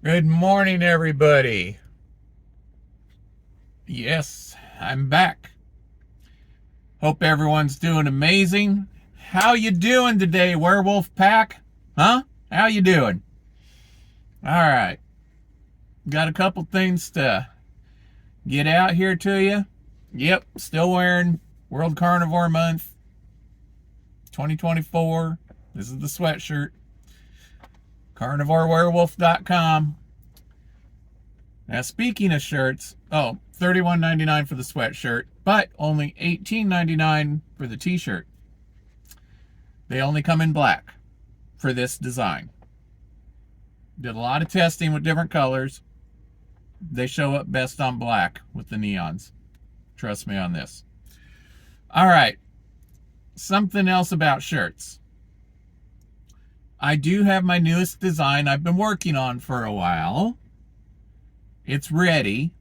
Good morning, everybody. Yes, I'm back. Hope everyone's doing amazing. How you doing today, Werewolf Pack? Huh? How you doing? All right. Got a couple things to get out here to you. Yep, still wearing World Carnivore Month 2024. This is the sweatshirt. CarnivoreWerewolf.com. Now, speaking of shirts, $31.99 for the sweatshirt, but only $18.99 for the t-shirt. They only come in black for this design. Did a lot of testing with different colors. They show up best on black with the neons. Trust me on this. All right. Something else about shirts. I do have my newest design I've been working on for a while. It's ready,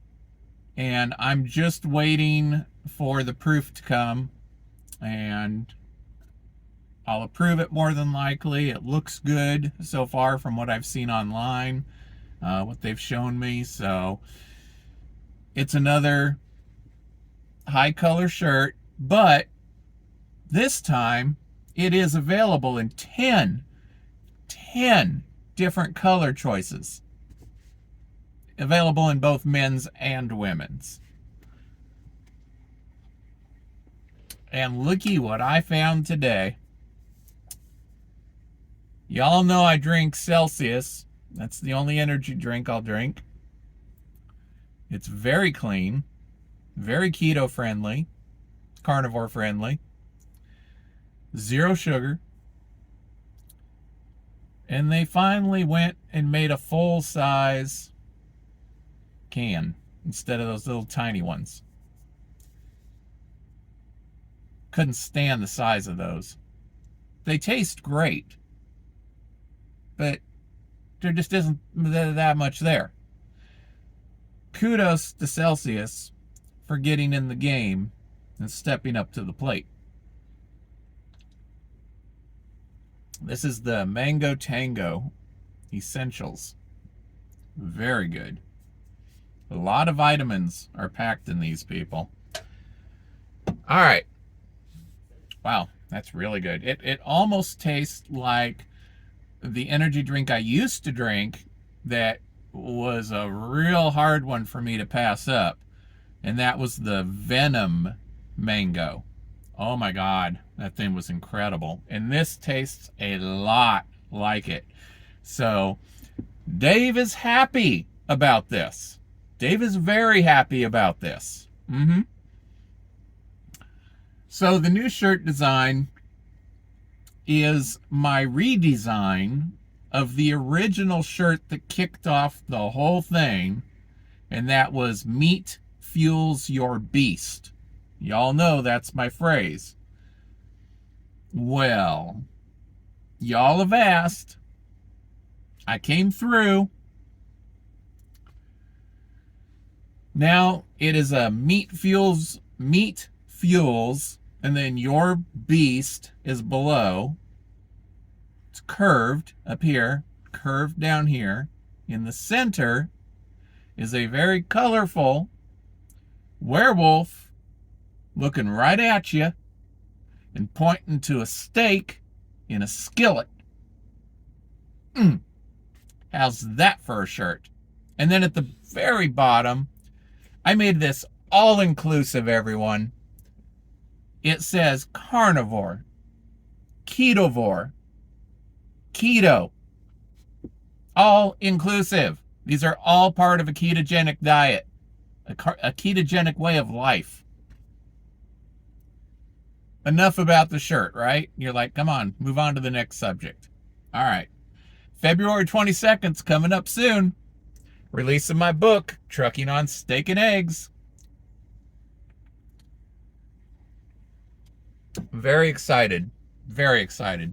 and I'm just waiting for the proof to come, and I'll approve it more than likely. It looks good so far from what I've seen online, what they've shown me. So it's another high color shirt, but this time it is available in 10 different color choices. Available in both men's and women's. And looky what I found today. Y'all know I drink Celsius. That's the only energy drink I'll drink. It's very clean, very keto friendly, carnivore friendly, 0 sugar. And they finally went and made a full size can instead of those little tiny ones. Couldn't stand the size of those. They taste great, but there just isn't that much there. Kudos to Celsius for getting in the game and stepping up to the plate. This is the Mango Tango Essentials. Very good. A lot of vitamins are packed in these people. All right. Wow, that's really good. It almost tastes like the energy drink I used to drink that was a real hard one for me to pass up. And that was the Venom Mango. Oh my God, that thing was incredible. And this tastes a lot like it. So Dave is happy about this. Dave is very happy about this. So the new shirt design is my redesign of the original shirt that kicked off the whole thing, and that was "Meat Fuels Your Beast." Y'all know that's my phrase. Well, y'all have asked. I came through. Now it is a meat fuels, and then your beast is below. It's curved up here, curved down here. In the center is a very colorful werewolf looking right at you and pointing to a steak in a skillet. How's that for a shirt? And then at the very bottom, I made this all-inclusive, everyone. It says carnivore, ketovore, keto. All-inclusive. These are all part of a ketogenic diet, a ketogenic way of life. Enough about the shirt, right? You're like, come on, move on to the next subject. All right. February 22nd's coming up soon. Release of my book, Trucking on Steak and Eggs. Very excited. Very excited.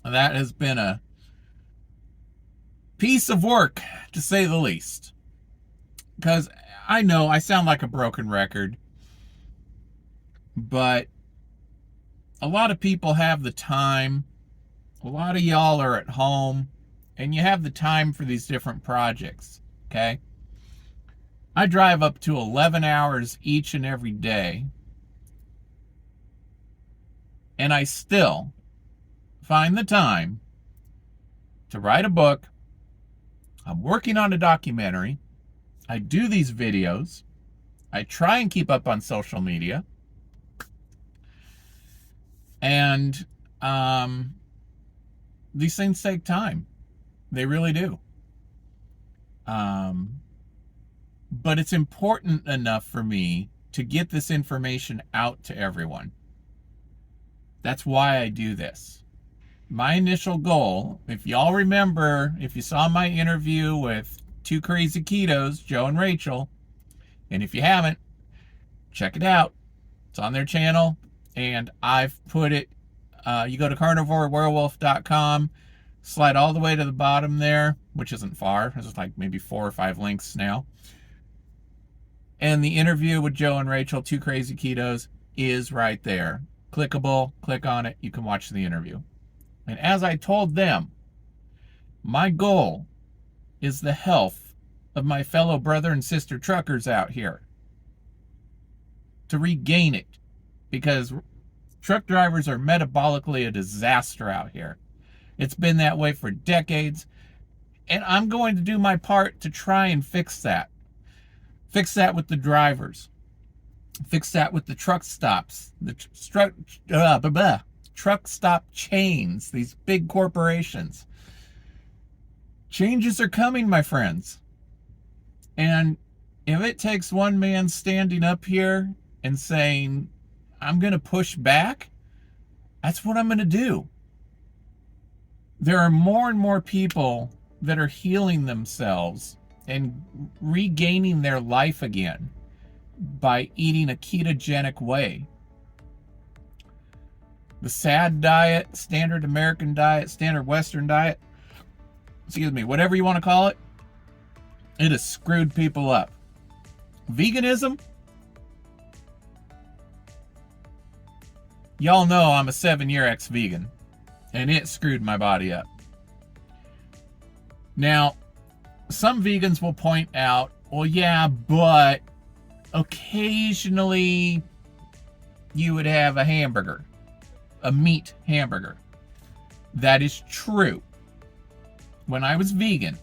That has been a piece of work, to say the least. Because I know I sound like a broken record, but a lot of people have the time. A lot of y'all are at home. and you have the time for these different projects, okay? I drive up to 11 hours each and every day, and I still find the time to write a book. I'm working on a documentary. I do these videos. I try and keep up on social media. And these things take time. They really do. But it's important enough for me to get this information out to everyone. That's why I do this. My initial goal, if y'all remember, if you saw my interview with Two Crazy Ketos, Joe and Rachel, and if you haven't, check it out. It's on their channel, and I've put it, you go to carnivorewerewolf.com, slide all the way to the bottom there, which isn't far. There's like maybe 4 or 5 links now. And the interview with Joe and Rachel, Two Crazy Ketos, is right there. Clickable, click on it, you can watch the interview. And as I told them, my goal is the health of my fellow brother and sister truckers out here. To regain it. Because truck drivers are metabolically a disaster out here. It's been that way for decades. And I'm going to do my part to try and fix that. Fix that with the drivers. Fix that with the truck stops. The truck stop chains. These big corporations. Changes are coming, my friends. And if it takes one man standing up here and saying, I'm going to push back, that's what I'm going to do. There are more and more people that are healing themselves and regaining their life again by eating a ketogenic way. The SAD diet, standard American diet, standard Western diet, excuse me, whatever you want to call it, it has screwed people up. Veganism, y'all know I'm a 7-year ex-vegan, and it screwed my body up. Now, some vegans will point out, well, yeah, but occasionally you would have a hamburger, a meat hamburger. That is true. When I was vegan,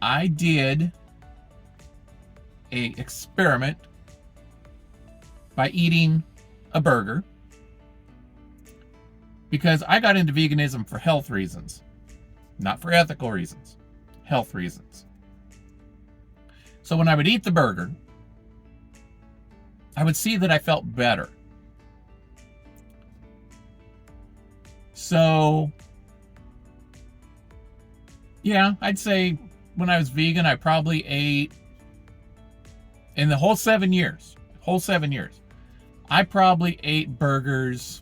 I did an experiment by eating a burger because I got into veganism for health reasons, not for ethical reasons, health reasons. So when I would eat the burger, I would see that I felt better. So, yeah, I'd say when I was vegan, I probably ate, in the whole 7 years, I probably ate burgers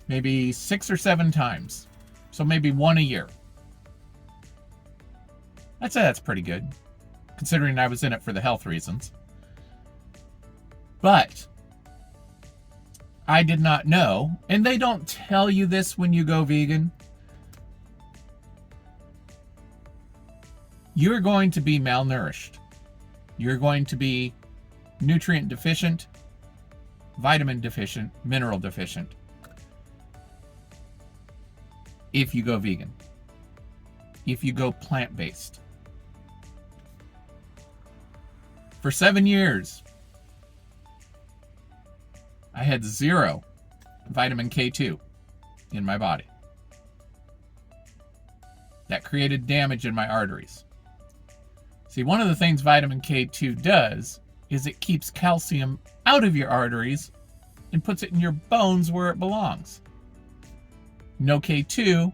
maybe 6 or 7 times. So maybe 1 a year. I'd say that's pretty good, considering I was in it for the health reasons. But I did not know, and they don't tell you this when you go vegan, you're going to be malnourished. You're going to be nutrient deficient, vitamin deficient, mineral deficient if you go vegan, if you go plant-based. For 7 years, I had 0 vitamin K2 in my body. That created damage in my arteries. See, one of the things vitamin K2 does is it keeps calcium out of your arteries and puts it in your bones where it belongs. No K2,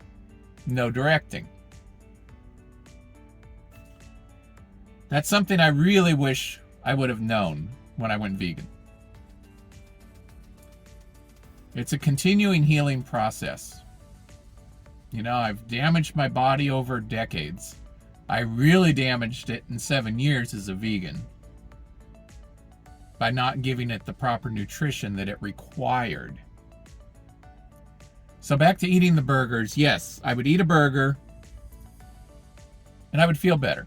no directing. That's something I really wish I would have known when I went vegan. It's a continuing healing process. You know, I've damaged my body over decades. I really damaged it in 7 years as a vegan by not giving it the proper nutrition that it required. So back to eating the burgers. Yes, I would eat a burger and I would feel better.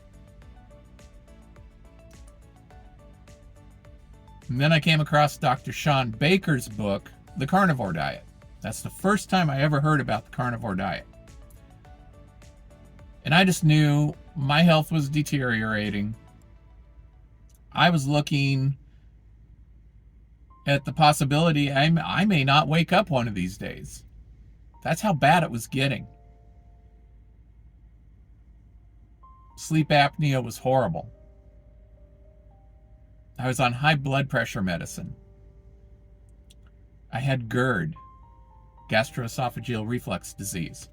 And then I came across Dr. Sean Baker's book, The Carnivore Diet. That's the first time I ever heard about the carnivore diet. And I just knew my health was deteriorating. I was looking at the possibility I may not wake up one of these days. That's how bad it was getting. Sleep apnea was horrible. I was on high blood pressure medicine. I had GERD, gastroesophageal reflux disease.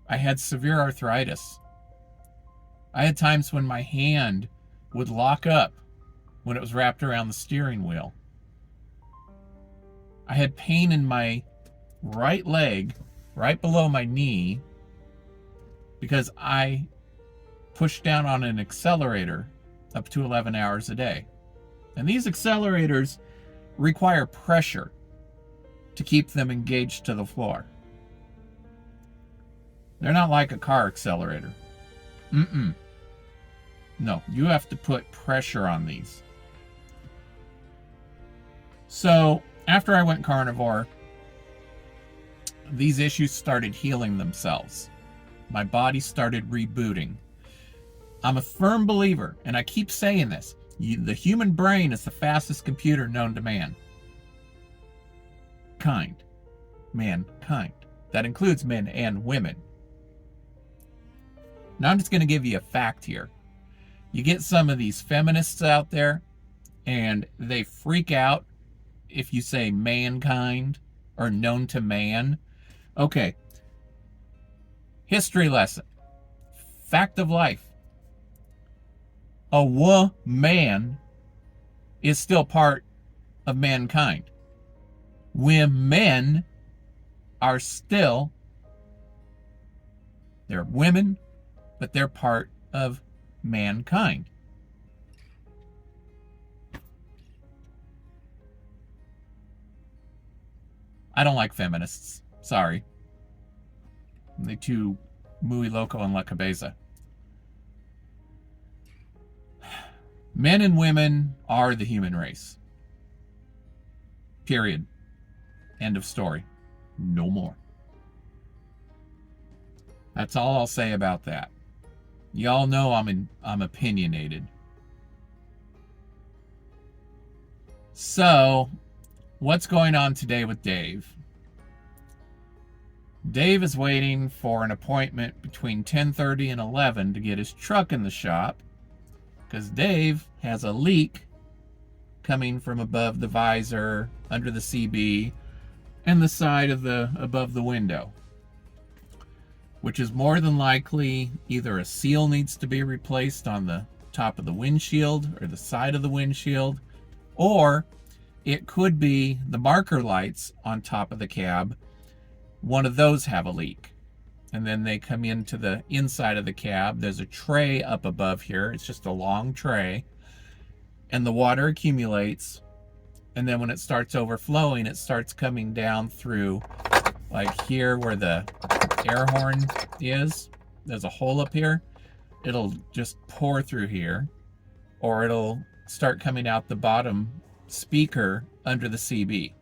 I had severe arthritis. I had times when my hand would lock up when it was wrapped around the steering wheel. I had pain in my right leg, right below my knee, because I pushed down on an accelerator up to 11 hours a day. And these accelerators require pressure to keep them engaged to the floor. They're not like a car accelerator. No, you have to put pressure on these. So after I went carnivore, these issues started healing themselves. My body started rebooting. I'm a firm believer, and I keep saying this, the human brain is the fastest computer known to mankind. That includes men and women. Now I'm just going to give you a fact here. You get some of these feminists out there, and they freak out if you say mankind or known to man. Okay. History lesson. Fact of life. A woman is still part of mankind. Women are still, they're women, but they're part of mankind. I don't like feminists. Sorry. They too muy loco en la cabeza. Men and women are the human race. Period. End of story. No more. That's all I'll say about that. Y'all know I'm opinionated. So, what's going on today with Dave? Dave is waiting for an appointment between 10:30 and 11 to get his truck in the shop, because Dave has a leak coming from above the visor, under the CB, and the side of above the window, which is more than likely either a seal needs to be replaced on the top of the windshield or the side of the windshield, or it could be the marker lights on top of the cab. One of those have a leak. And then they come into the inside of the cab. There's a tray up above here. It's just a long tray. And the water accumulates. And then when it starts overflowing, it starts coming down through, like here where the air horn is. There's a hole up here. It'll just pour through here. Or it'll start coming out the bottom speaker under the CB.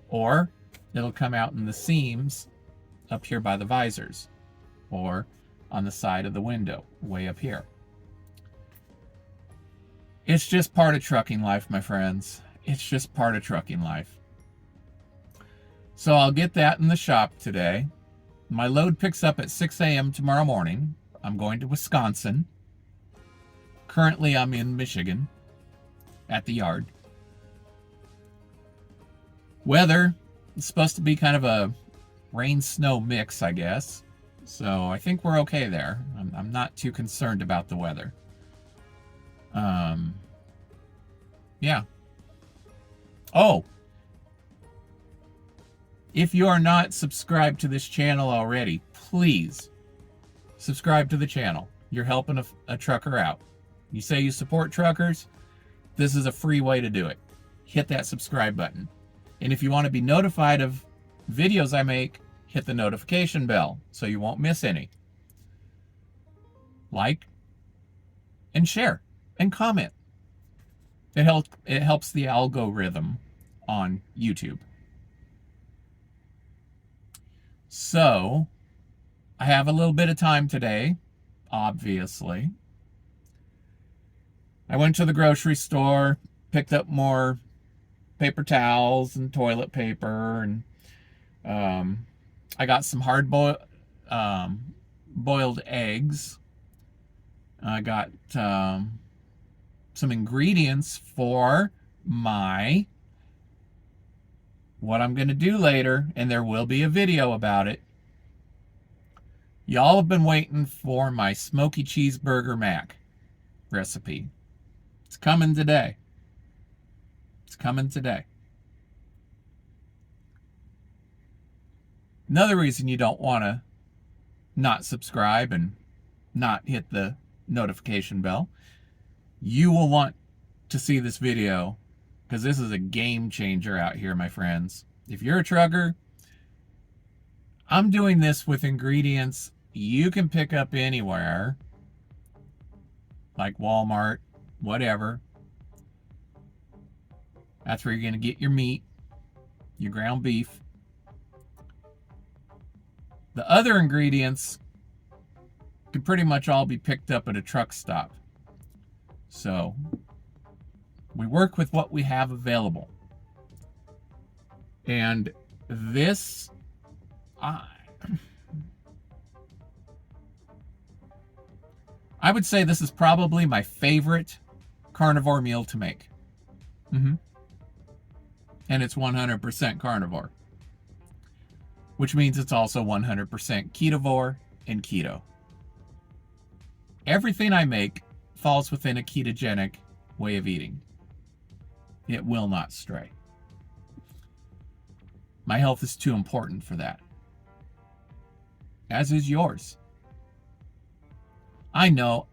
Or it'll come out in the seams up here by the visors, or on the side of the window, way up here. It's just part of trucking life, my friends. It's just part of trucking life. So I'll get that in the shop today. My load picks up at 6 a.m. tomorrow morning. I'm going to Wisconsin. Currently, I'm in Michigan at the yard. Weather is supposed to be kind of a rain-snow mix, I guess. So I think we're okay there. I'm not too concerned about the weather. Yeah. Oh. If you are not subscribed to this channel already, please subscribe to the channel. You're helping a trucker out. You say you support truckers, this is a free way to do it. Hit that subscribe button. And if you want to be notified of videos I make, hit the notification bell so you won't miss any. Like and share and comment. It helps the algorithm on YouTube. So, I have a little bit of time today, obviously. I went to the grocery store, picked up more paper towels and toilet paper, and I got some boiled eggs. I got some ingredients for what I'm going to do later, and there will be a video about it. Y'all have been waiting for my smoky cheeseburger mac recipe. It's coming today. It's coming today. Another reason you don't want to not subscribe and not hit the notification bell, you will want to see this video because this is a game changer out here, my friends. If you're a trucker, I'm doing this with ingredients you can pick up anywhere, like Walmart, whatever. That's where you're going to get your meat, your ground beef. The other ingredients can pretty much all be picked up at a truck stop. So, we work with what we have available. And this, I would say this is probably my favorite carnivore meal to make. And it's 100% carnivore, which means it's also 100% ketovore and keto. Everything I make falls within a ketogenic way of eating. It will not stray. My health is too important for that. As is yours. I know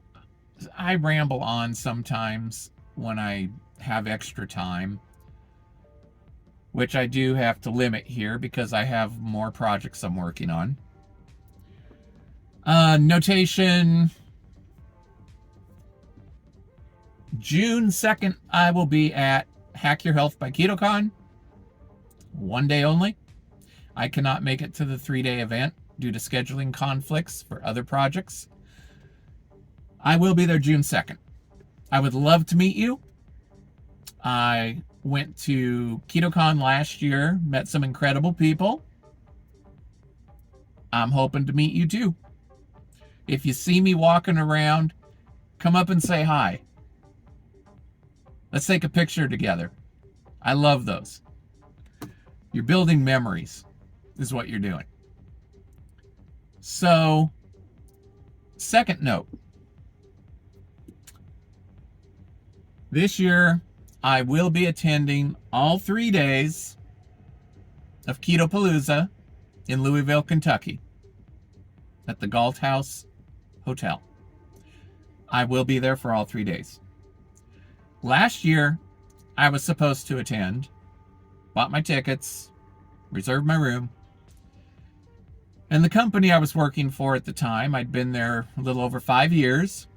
I ramble on sometimes when I have extra time, which I do have to limit here because I have more projects I'm working on. Notation: June 2nd, I will be at Hack Your Health by KetoCon. 1 day only. I cannot make it to the 3-day event due to scheduling conflicts for other projects. I will be there June 2nd. I would love to meet you. I went to KetoCon last year, met some incredible people. I'm hoping to meet you too. If you see me walking around, come up and say hi. Let's take a picture together. I love those. You're building memories, is what you're doing. So, second note. This year, I will be attending all 3 days of Ketopalooza in Louisville, Kentucky, at the Galt House Hotel. I will be there for all 3 days. Last year, I was supposed to attend, bought my tickets, reserved my room, and the company I was working for at the time, I'd been there a little over 5 years.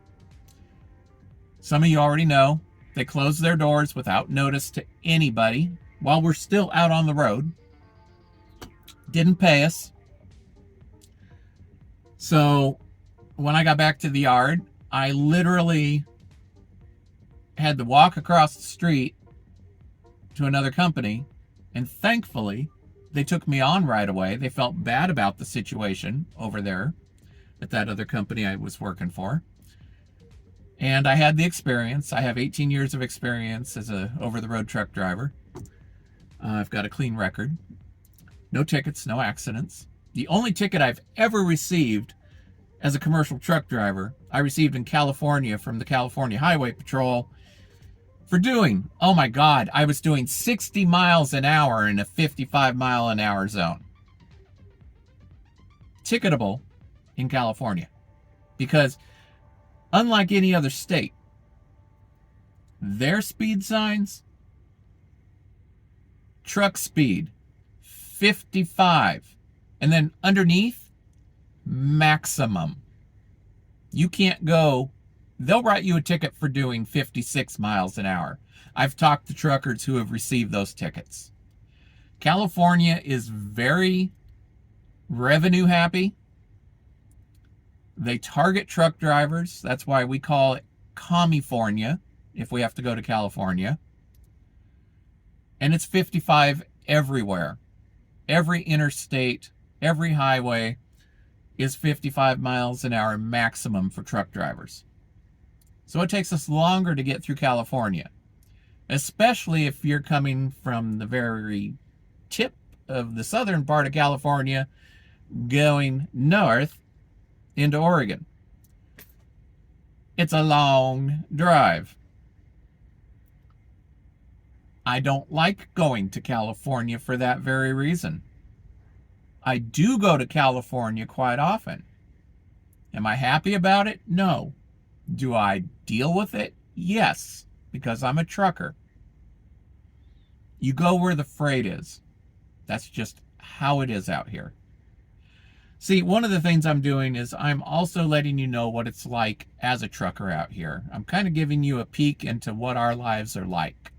Some of you already know, they closed their doors without notice to anybody while we're still out on the road. Didn't pay us. So when I got back to the yard, I literally had to walk across the street to another company, and thankfully they took me on right away. They felt bad about the situation over there at that other company I was working for. And I had the experience. I have 18 years of experience as a over-the-road truck driver. I've got a clean record. No tickets, no accidents. The only ticket I've ever received as a commercial truck driver, I received in California from the California Highway Patrol for doing, oh my God, I was doing 60 miles an hour in a 55 mile an hour zone. Ticketable in California. Because unlike any other state, their speed signs, truck speed, 55. And then underneath, maximum. You can't go, they'll write you a ticket for doing 56 miles an hour. I've talked to truckers who have received those tickets. California is very revenue happy. They target truck drivers. That's why we call it California if we have to go to California. And it's 55 everywhere. Every interstate, every highway is 55 miles an hour maximum for truck drivers. So it takes us longer to get through California, especially if you're coming from the very tip of the southern part of California going north into Oregon. It's a long drive. I don't like going to California for that very reason. I do go to California quite often. Am I happy about it? No. Do I deal with it? Yes, because I'm a trucker. You go where the freight is. That's just how it is out here. See, one of the things I'm doing is I'm also letting you know what it's like as a trucker out here. I'm kind of giving you a peek into what our lives are like,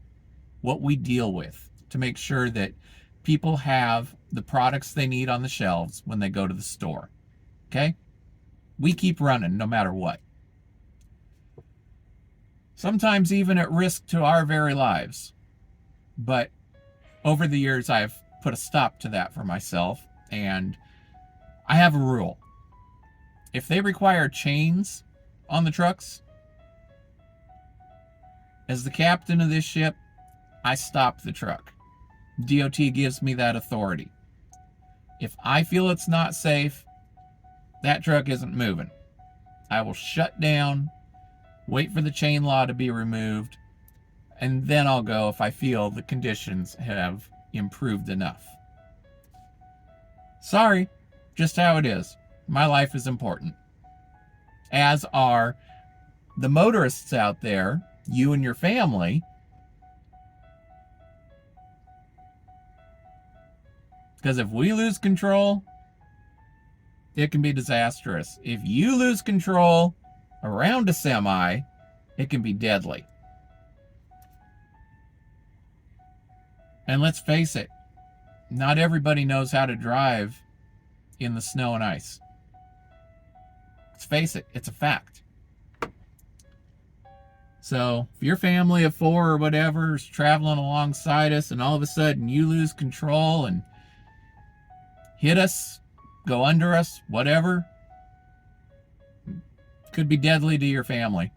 what we deal with, to make sure that people have the products they need on the shelves when they go to the store. Okay? We keep running no matter what. Sometimes even at risk to our very lives. But over the years, I've put a stop to that for myself, and I have a rule. If they require chains on the trucks, as the captain of this ship, I stop the truck. DOT gives me that authority. If I feel it's not safe, that truck isn't moving. I will shut down, wait for the chain law to be removed, and then I'll go if I feel the conditions have improved enough. Sorry, just how it is. My life is important. As are the motorists out there, you and your family. Because if we lose control, it can be disastrous. If you lose control around a semi, it can be deadly. And let's face it, not everybody knows how to drive in the snow and ice. Let's face it, it's a fact. So if your family of 4 or whatever is traveling alongside us and all of a sudden you lose control and hit us, go under us, whatever, could be deadly to your family.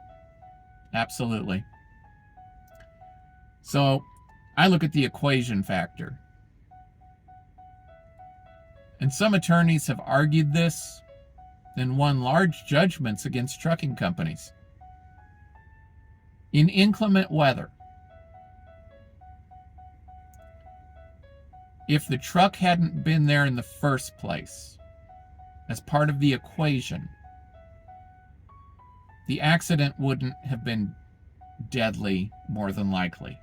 Absolutely. So I look at the equation factor. And some attorneys have argued this and won large judgments against trucking companies. In inclement weather, if the truck hadn't been there in the first place, as part of the equation, the accident wouldn't have been deadly, more than likely.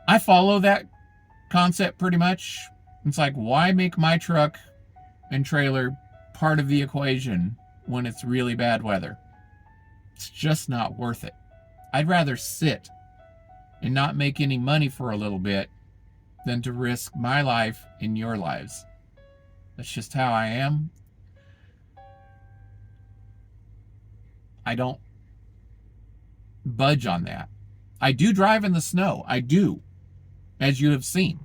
I follow that concept pretty much. It's like, why make my truck and trailer part of the equation when it's really bad weather? It's just not worth it. I'd rather sit and not make any money for a little bit than to risk my life and your lives. That's just how I am. I don't budge on that. I do drive in the snow. I do, as you have seen.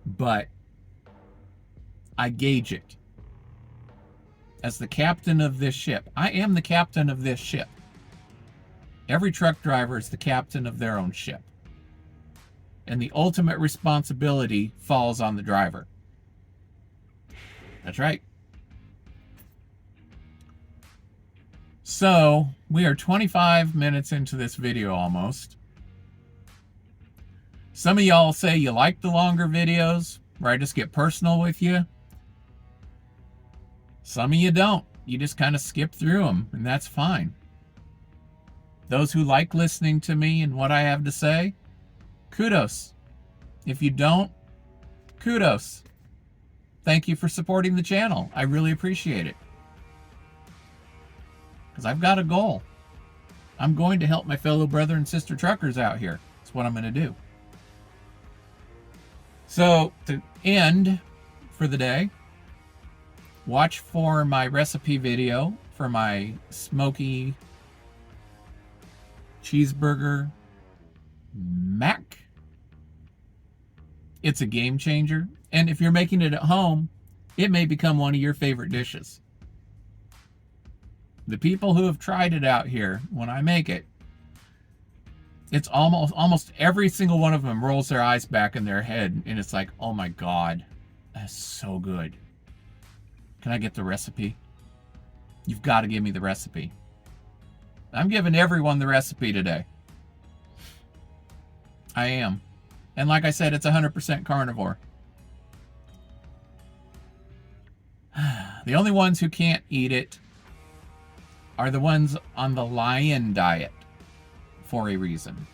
But I gauge it. As the captain of this ship, I am the captain of this ship. Every truck driver is the captain of their own ship. And the ultimate responsibility falls on the driver. That's right. So, we are 25 minutes into this video almost. Some of y'all say you like the longer videos, where I just get personal with you. Some of you don't. You just kind of skip through them, and that's fine. Those who like listening to me and what I have to say, kudos. If you don't, kudos. Thank you for supporting the channel. I really appreciate it. Because I've got a goal. I'm going to help my fellow brother and sister truckers out here. That's what I'm going to do. So, to end for the day, watch for my recipe video for my smoky cheeseburger mac. It's a game changer. And if you're making it at home, it may become one of your favorite dishes. The people who have tried it out here, when I make it, it's almost every single one of them rolls their eyes back in their head, and it's like, oh my God, that's so good. Can I get the recipe? You've got to give me the recipe. I'm giving everyone the recipe today. I am. And like I said, it's 100% carnivore. The only ones who can't eat it are the ones on the lion diet for a reason.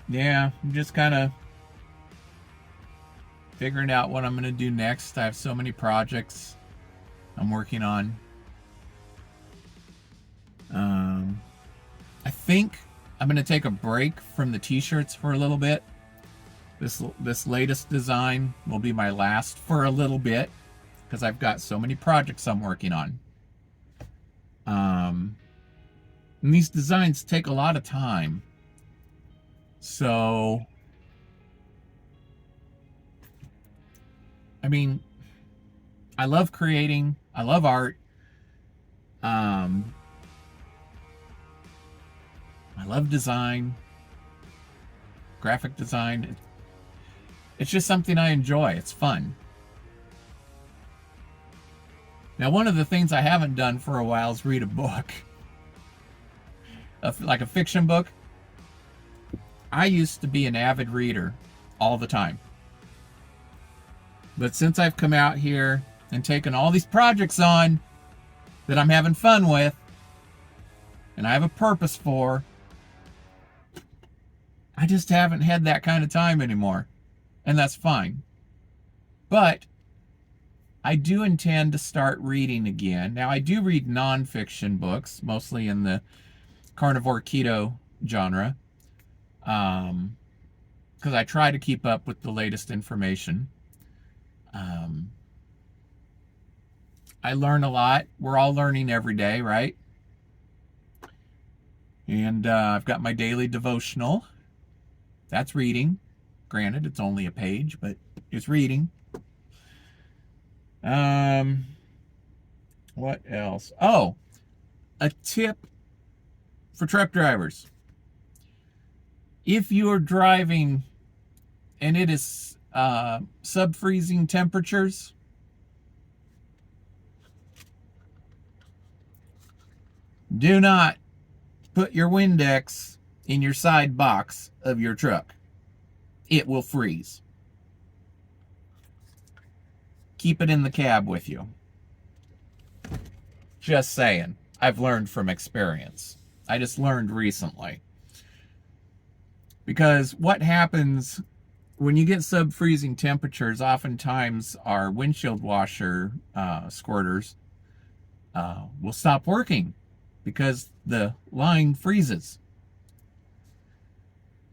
Yeah, I'm just kind of figuring out what I'm going to do next. I have so many projects I'm working on. I think I'm going to take a break from the t-shirts for a little bit. This latest design will be my last for a little bit because I've got so many projects I'm working on. And these designs take a lot of time. So, I mean, I love creating. I love art. I love design, graphic design. It's just something I enjoy. It's fun. Now, one of the things I haven't done for a while is read a book. Like a fiction book. I used to be an avid reader all the time. But since I've come out here and taken all these projects on that I'm having fun with, and I have a purpose for, I just haven't had that kind of time anymore. And that's fine. But I do intend to start reading again. Now, I do read nonfiction books, mostly in the carnivore keto genre, because I try to keep up with the latest information. I learn a lot. We're all learning every day, right? And I've got my daily devotional. That's reading. Granted, it's only a page, but it's reading. What else? Oh, a tip for truck drivers. If you are driving and it is sub-freezing temperatures, do not put your Windex in your side box of your truck. It will freeze. Keep it in the cab with you. Just saying. I've learned from experience. I just learned recently. Because what happens when you get sub-freezing temperatures, oftentimes our windshield washer squirters will stop working because the line freezes.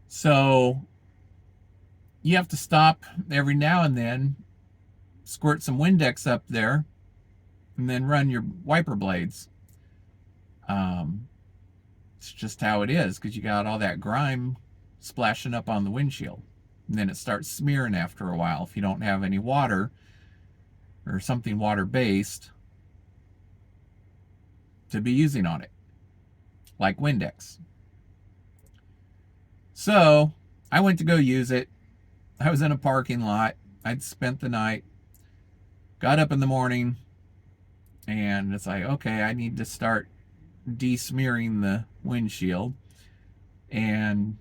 So you have to stop every now and then, squirt some Windex up there, and then run your wiper blades. It's just how it is, because you got all that grime splashing up on the windshield. And then it starts smearing after a while if you don't have any water or something water-based to be using on it, like Windex. So I went to go use it. I was in a parking lot. I'd spent the night, got up in the morning, and it's like, okay, I need to start de-smearing the windshield. And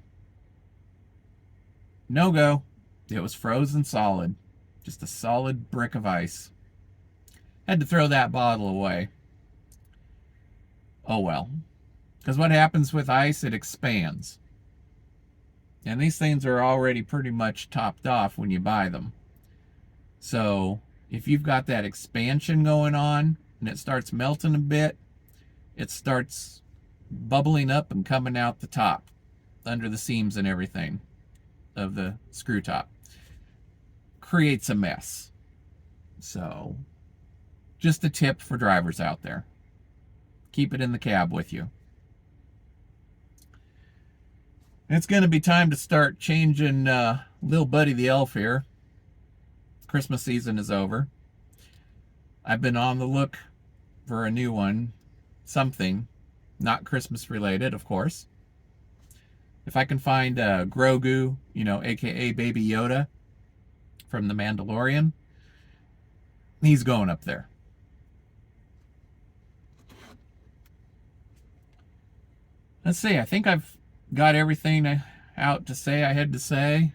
no go. It was frozen solid. Just a solid brick of ice. Had to throw that bottle away. oh well. Because what happens with ice, it expands. And these things are already pretty much topped off when you buy them. So if you've got that expansion going on and it starts melting a bit, it starts bubbling up and coming out the top under the seams and everything of the screw top. Creates a mess. So just a tip for drivers out there. Keep it in the cab with you. It's going to be time to start changing Lil Buddy the Elf here. Christmas season is over. I've been on the look for a new one. Something. Not Christmas related, of course. If I can find Grogu, aka Baby Yoda from The Mandalorian, he's going up there. Let's see, I think I've got everything out to say I had to say.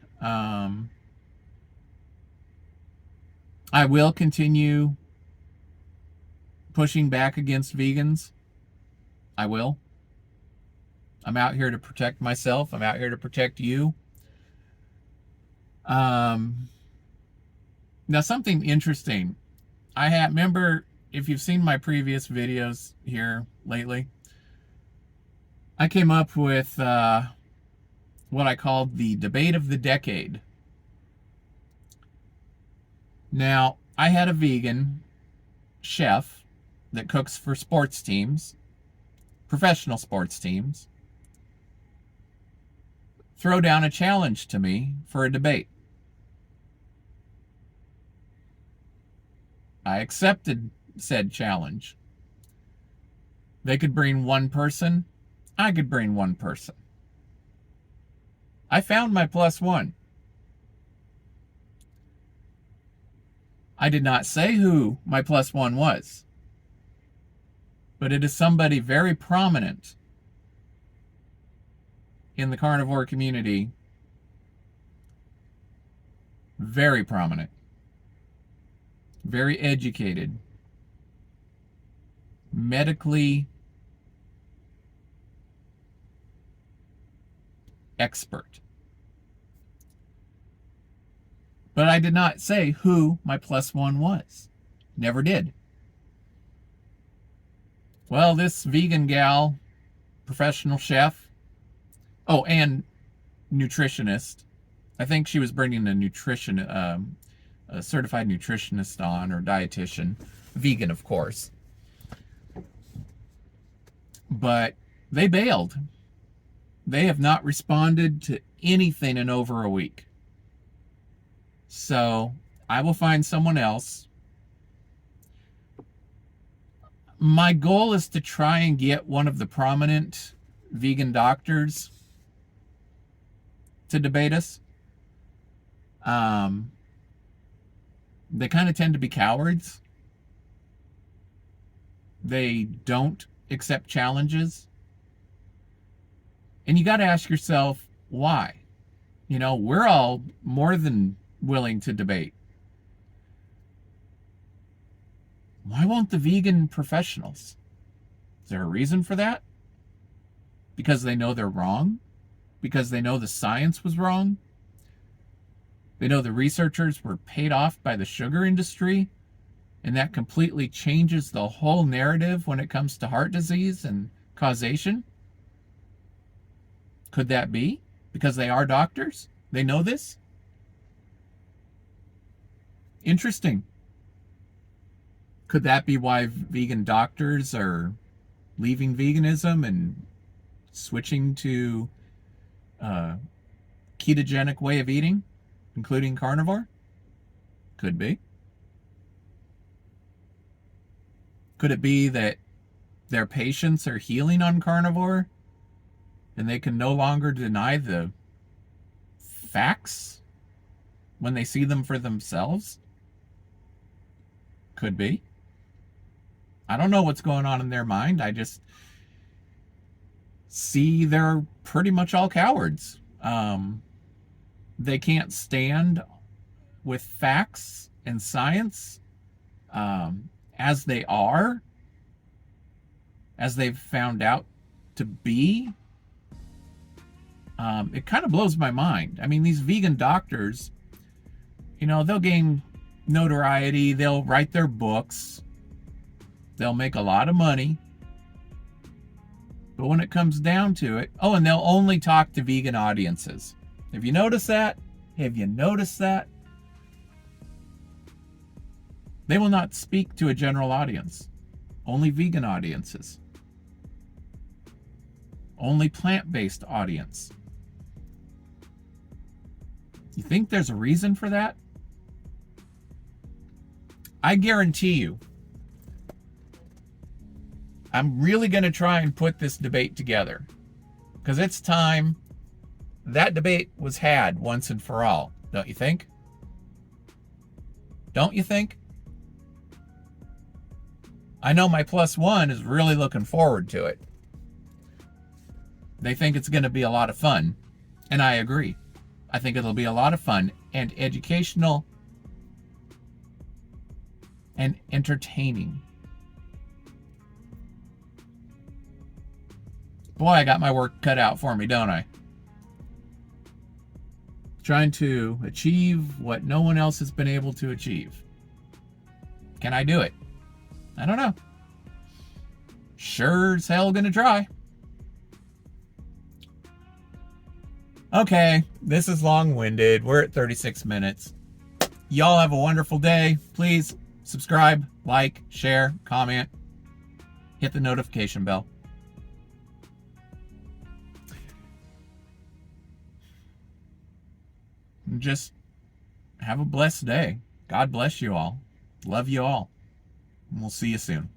I will continue pushing back against vegans. I will. I'm out here to protect myself. I'm out here to protect you. Now, something interesting. Remember, if you've seen my previous videos here lately, I came up with what I called the debate of the decade. Now, I had a vegan chef that cooks for sports teams, professional sports teams, throw down a challenge to me for a debate. I accepted said challenge. They could bring one person. I could bring one person. I found my plus one. I did not say who my plus one was, but it is somebody very prominent in the carnivore community. Very prominent. Very educated. Medically expert. But I did not say who my plus one was. Never did. Well, this vegan gal, professional chef, and nutritionist. I think she was bringing a certified nutritionist on, or dietitian. Vegan, of course. But they bailed. They have not responded to anything in over a week. So I will find someone else. My goal is to try and get one of the prominent vegan doctors to debate us. They kind of tend to be cowards. They don't accept challenges. And you got to ask yourself, why? We're all more than willing to debate. Why won't the vegan professionals? Is there a reason for that? Because they know they're wrong? Because they know the science was wrong? They know the researchers were paid off by the sugar industry, and that completely changes the whole narrative when it comes to heart disease and causation? Could that be? Because they are doctors? They know this? Interesting. Could that be why vegan doctors are leaving veganism and switching to a ketogenic way of eating, including carnivore? Could be. Could it be that their patients are healing on carnivore and they can no longer deny the facts when they see them for themselves? Could be. I don't know what's going on in their mind. I just see they're pretty much all cowards. They can't stand with facts and science as they are. as they've found out to be. It kind of blows my mind. I mean, these vegan doctors, they'll gain notoriety, they'll write their books, they'll make a lot of money. But when it comes down to it, and they'll only talk to vegan audiences. Have you noticed that? Have you noticed that? They will not speak to a general audience. Only vegan audiences. Only plant-based audience. You think there's a reason for that? I guarantee you, I'm really going to try and put this debate together, because it's time that debate was had once and for all, don't you think? Don't you think? I know my +1 is really looking forward to it. They think it's going to be a lot of fun, and I agree. I think it'll be a lot of fun and educational and entertaining. Boy, I got my work cut out for me, don't I? Trying to achieve what no one else has been able to achieve. Can I do it? I don't know. Sure as hell gonna try. Okay, this is long-winded. We're at 36 minutes. Y'all have a wonderful day. Please subscribe, like, share, comment, hit the notification bell. And just have a blessed day. God bless you all. Love you all. And we'll see you soon.